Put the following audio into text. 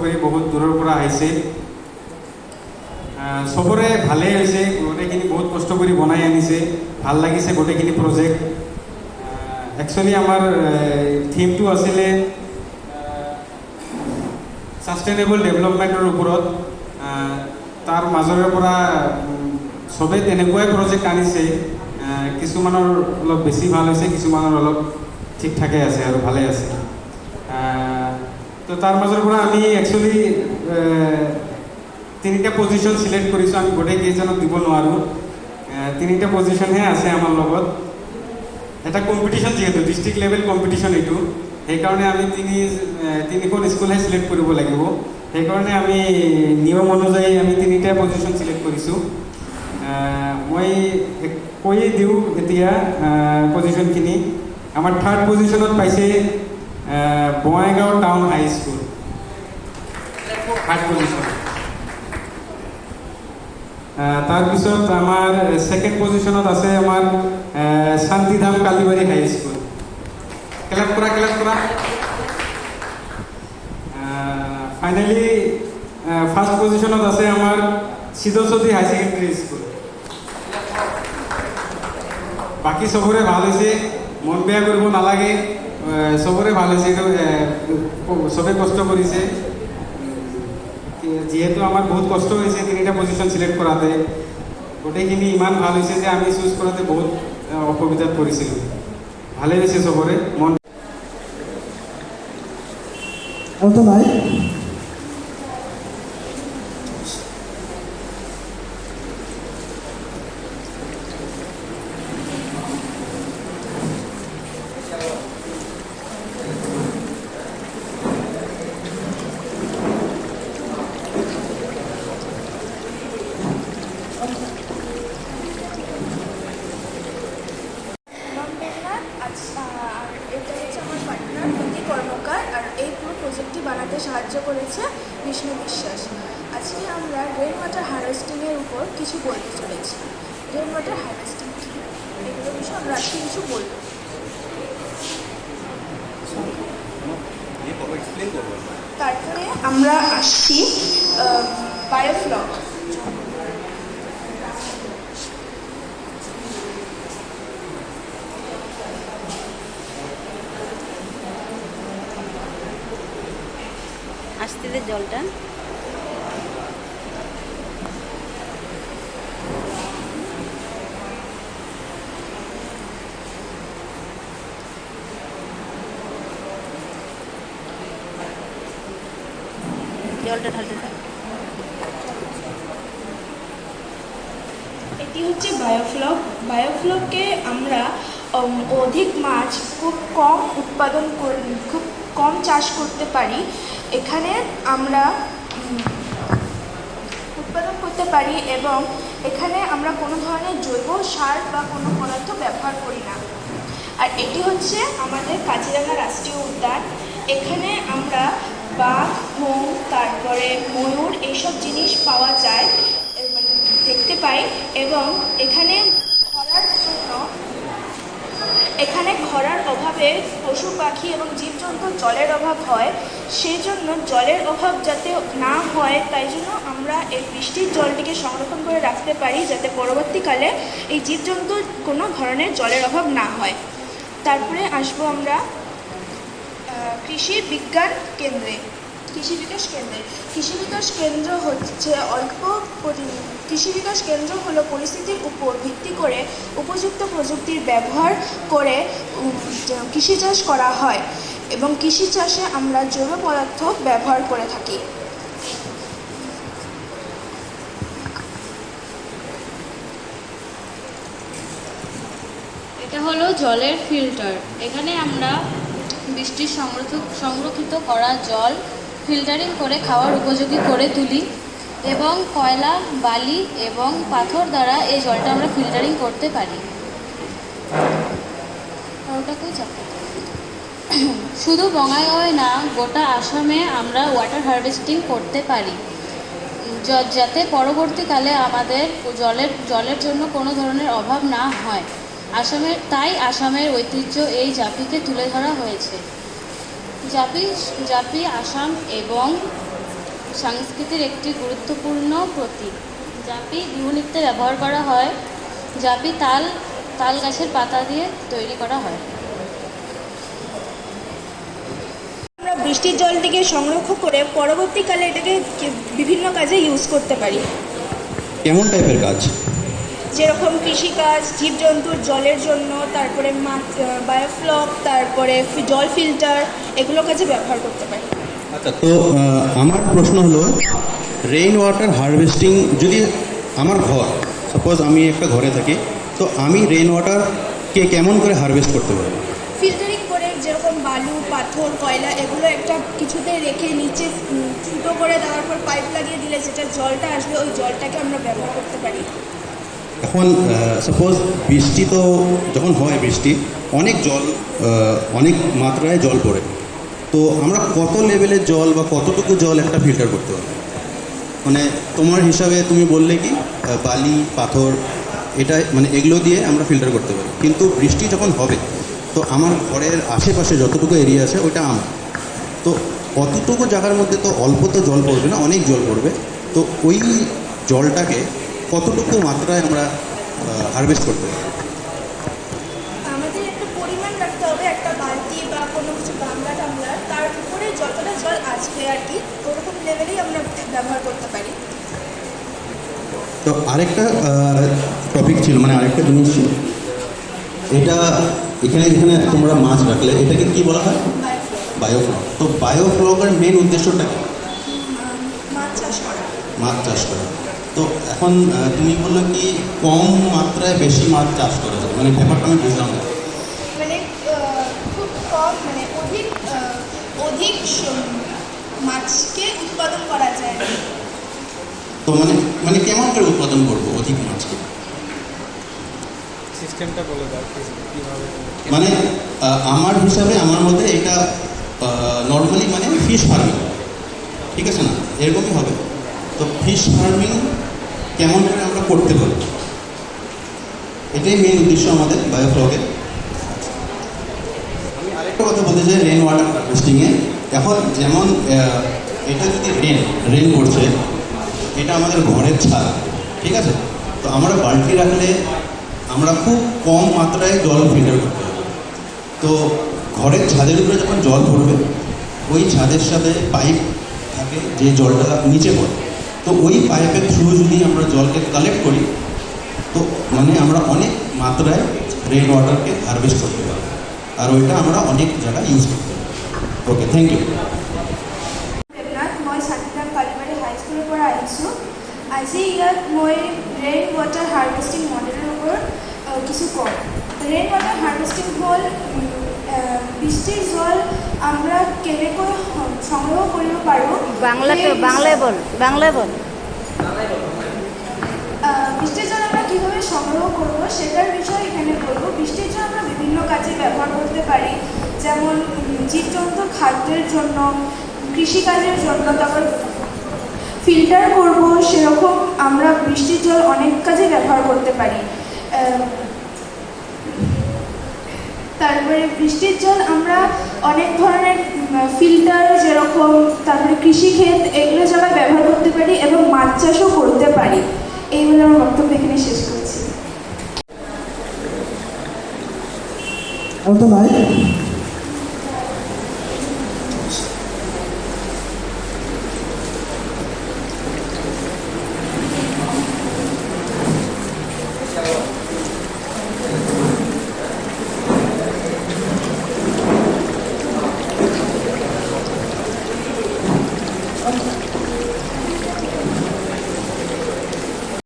কৰি বহুত দূৰৰ পৰা আহিছে। চবৰে ভালেই হৈছে, গোটেইখিনি বহুত কষ্ট কৰি বনাই আনিছে, ভাল লাগিছে গোটেইখিনি প্ৰজেক্ট। একচুৱেলি আমাৰ থিমটো আছিলে ছাষ্টেইনেবল ডেভেলপমেণ্টৰ ওপৰত। তাৰ মাজৰে পৰা চবেই তেনেকুৱাই প্ৰজেক্ট আনিছে। কিছুমানৰ অলপ বেছি ভাল হৈছে, কিছুমানৰ অলপ ঠিক ঠাকে আছে আৰু ভালে আছে। তো তাৰ মাজৰ পৰা আমি একচুৱেলি 3টা পজিশ্যন চিলেক্ট কৰিছোঁ। আমি গোটেইকেইজনক দিব নোৱাৰোঁ, 3টা পজিশ্যনহে আছে আমাৰ লগত। এটা কম্পিটিশ্যন, যিহেতু ডিষ্ট্ৰিক্ট লেভেল কম্পিটিশ্যন এইটো, সেইকাৰণে আমি তিনিখন স্কুলহে চিলেক্ট কৰিব লাগিব। সেইকাৰণে আমি নিয়ম অনুযায়ী আমি 3টা পজিশ্যন চিলেক্ট কৰিছোঁ। মই কৈয়ে দিওঁ এতিয়া পজিশ্যনখিনি। আমাৰ 3rd পজিশ্যনত পাইছে Bongaigaon town high school, 3rd position. তাৰপিছত আমাৰ 2nd পজিশ্যনত আছে আমাৰ শান্তিধাম কালিবাৰী হাইস্কুল। ক্লাব কৰা, ক্লাব কৰা। ফাইনেলি 1st পজিশ্যনত আছে আমাৰ সিদ্ধচৌধুৰী হাই ছেকেণ্ডেৰী স্কুল। বাকী চবৰে ভাল হৈছে, মন বেয়া কৰিব নালাগে, চবৰে ভাল হৈছে। চবে কষ্ট কৰিছে, যিহেতু আমাৰ বহুত কষ্ট হৈছে 3টা পজিশ্যন চিলেক্ট কৰাতে। গোটেইখিনি ইমান ভাল হৈছে যে আমি চুজ কৰাতে বহুত অসুবিধাত পৰিছিলোঁ। ভালে হৈছে চবৰে মন। আৰু নাই প্রজেক্টটি বানাতে সাহায্য করেছে বিষ্ণু বিশ্বাস। আজকে আমরা রেন ওয়াটার হারভেস্টিংয়ের উপর কিছু বলতে চলেছি। রেন ওয়াটার হারভেস্টিং কী, এগুলো বিষয়ে আমরা আজকে কিছু বলব। তারপরে আমরা আসছি বায়োফ্লক। আসতে দে জলটা। জলটা ঢালতে থাক। এটি হচ্ছে বায়োফ্লক। বায়োফ্লককে আমরা অধিক মাছ খুব কম উৎপাদন খুব কম চাষ করতে পারি। এখানে আমরা উৎপাদন করতে পারি এবং এখানে আমরা কোনো ধরনের জৈব সার বা কোনো পদার্থ ব্যবহার করি না। আর এটি হচ্ছে আমাদের কাজিরাঙা রাষ্ট্রীয় উদ্যান। এখানে আমরা বাঘ, হোম, তারপরে ময়ূর এইসব জিনিস পাওয়া যায়, মানে দেখতে পাই। এবং এখানে খরার অভাবে পশু পাখি এবং জীবজন্তুর জলের অভাব হয়। সেই জন্য জলের অভাব যাতে না হয়, তাই জন্য আমরা এই বৃষ্টির জলটিকে সংরক্ষণ করে রাখতে পারি, যাতে পরবর্তীকালে এই জীবজন্তুর কোনো ধরনের জলের অভাব না হয়। তারপরে আসবো আমরা কৃষি বিজ্ঞান কেন্দ্রে, কৃষি বিকাশ কেন্দ্রে। কৃষি বিকাশ কেন্দ্র হচ্ছে কৃষি বিকাশ কেন্দ্র হলো পরিস্থিতির উপর ভিত্তি করে উপযুক্ত প্রযুক্তির ব্যবহার করে কৃষি চাষ করা হয় এবং কৃষি চাষে আমরা জৈব পদার্থ ব্যবহার করে থাকি। এটা হলো জলের ফিল্টার। এখানে আমরা বৃষ্টির সংরক্ষিত করা জল ফিল্টারিং করে খাওয়ার উপযোগী করে তুলি এবং কয়লা, বালি এবং পাথর দ্বারা এই জলটা আমরা ফিল্টারিং করতে পারি। শুধু বঙাইগাঁওয়ে না, গোটা আসামে আমরা ওয়াটার হারভেস্টিং করতে পারি, যাতে পরবর্তীকালে আমাদের জলের জন্য কোনো ধরনের অভাব না হয়। তাই আসামের ঐতিহ্য এই জাপিকে তুলে ধরা হয়েছে। জাপি আসাম এবং সংস্কৃতির একটি গুরুত্বপূর্ণ প্রতীক। জাপি বিহু নৃত্যে ব্যবহার করা হয়। জাপি তাল তাল গাছের পাতা দিয়ে তৈরি করা হয়। আমরা বৃষ্টির জলটিকে সংরক্ষণ করে পরবর্তীকালে এটাকে বিভিন্ন কাজে ইউজ করতে পারি, কেমন টাইপের কাজ? যেরকম কৃষিকাজ, জীবজন্তুর জলের জন্য, তারপরে বায়োফ্লক, তারপরে জল ফিল্টার, এগুলো কাজে ব্যবহার করতে পারি। আচ্ছা, তো আমার প্রশ্ন হলো, রেইন ওয়াটার হারভেস্টিং যদি আমার ঘর, সাপোজ আমি একটা ঘরে থাকি, তো আমি রেইন ওয়াটারকে কেমন করে হারভেস্ট করতে পারি? ফিল্টারিং করে, যেরকম বালু, পাথর, কয়লা এগুলো একটা কিছুতে রেখে নিচে ফুটো করে দেওয়ার পর পাইপ লাগিয়ে দিলে যেটা জলটা আসবে ওই জলটাকে আমরা ব্যবহার করতে পারি। এখন সাপোজ বৃষ্টি, তো যখন হয় বৃষ্টি, অনেক জল, অনেক মাত্রায় জল পড়ে, তো আমরা কত লেভেলের জল বা কতটুকু জল একটা ফিল্টার করতে পারি? মানে তোমার হিসাবে তুমি বললে কি বালি, পাথর, এটা মানে এগুলো দিয়ে আমরা ফিল্টার করতে পারি, কিন্তু বৃষ্টি যখন হবে তো আমার ঘরের আশেপাশে যতটুকু এরিয়া আছে ওইটা আমার, তো অতটুকু জায়গার মধ্যে তো অল্প তো জল পড়বে না, অনেক জল পড়বে, তো ওই জলটাকে কতটুকু মাত্রায় আমরা হারভেস্ট করতে পারি? আমাদের একটা পরিমাণ রাখতে হবে, একটা বালতি বা কোনো কিছু গামলা টামলার, তার উপরে যতটা জল আসবে আর কি ওরকম লেভেলেই আমরা ব্যবহার করতে পারি। তো আরেকটা টপিক ছিল, মানে আরেকটা জিনিস ছিল, এটা এখানে যেখানে তোমরা মাছ রাখলে এটাকে কি বলা হয়? বায়োফ্লক। তো বায়োফ্লকের মেন উদ্দেশ্যটা কি? মাছ চাষ করা। মাছ চাষ করা। তো এখন তুমি বললো কি কম মাত্রায় বেশি মাছ চাষ করা যায়, মানে ব্যাপারটা আমি বুঝলাম না। মানে খুব কম, মানে অধিক মাছকে উৎপাদন করা যায়। তো মানে মানে কেমন করে উৎপাদন করবো অধিক মাছকে? সিস্টেমটা বলে দাও কীভাবে। মানে আমার হিসাবে আমার মধ্যে এটা নর্মালি মানে ফিশ ফার্মিং, ঠিক আছে না, এরকমই হবে। তো ফিশ ফার্মিং কেমন করে আমরা করতে পারি, এটাই মেন উদ্দেশ্য আমাদের বায়োফ্লকের। আমি আরেকটা কথা বলতে চাই, রেন ওয়াটার হারভেস্টিংয়ে এখন যেমন এটা যদি রেন পড়ছে, এটা আমাদের ঘরের ছাদ, ঠিক আছে, তো আমরা বালতি রাখলে আমরা খুব কম মাত্রায় জল ফিল্টার করতে হবে। তো ঘরের ছাদের উপরে যখন জল পড়বে, ওই ছাদের সাথে পাইপ থাকে যে জলটা নিচে পড়ে, তো ওই পাইপের থ্রু যদি আমরা জলকে কালেক্ট করি, তো মানে আমরা অনেক মাত্রায় রেন ওয়াটারকে হারভেস্ট করতে পারবো, আর ওইটা আমরা অনেক জায়গায় ইউজ করতে পারবো। ওকে, থ্যাংক ইউ। দেৱনাথ, মই চান্তিধাম কালিবাৰী হাইস্কুলৰ পৰা আহিছোঁ। আজি ইয়াত মই ৰেইন ৱাটাৰ হাৰ্ভেষ্টিং মডেলৰ ওপৰত কিছু কম। ৰেইন ৱাটাৰ হাৰ্ভেষ্টিং হ'ল বৃষ্টিৰ জল আমরা কেনেকৈ সংগ্রহ কৰিব পাৰোঁ। বাংলায় বল। বৃষ্টির জল আমরা কীভাবে সংগ্রহ করব সেটার বিষয়ে এখানে বলবো। বৃষ্টির জল আমরা বিভিন্ন কাজে ব্যবহার করতে পারি, যেমন জীবজন্তু খাদ্যের জন্য, কৃষিকাজের জন্য, তারপর ফিল্টার করব, সেরকম আমরা বৃষ্টির জল অনেক কাজে ব্যবহার করতে পারি। তারপরে বৃষ্টির জল আমরা অনেক ধরনের ফিল্টার, যেরকম তারপরে কৃষিক্ষেত, এগুলো জায়গায় ব্যবহার করতে পারি এবং মাছ চাষও করতে পারি। এইগুলো আমার বক্তব্য এখানে শেষ করছি। আর তো নাই।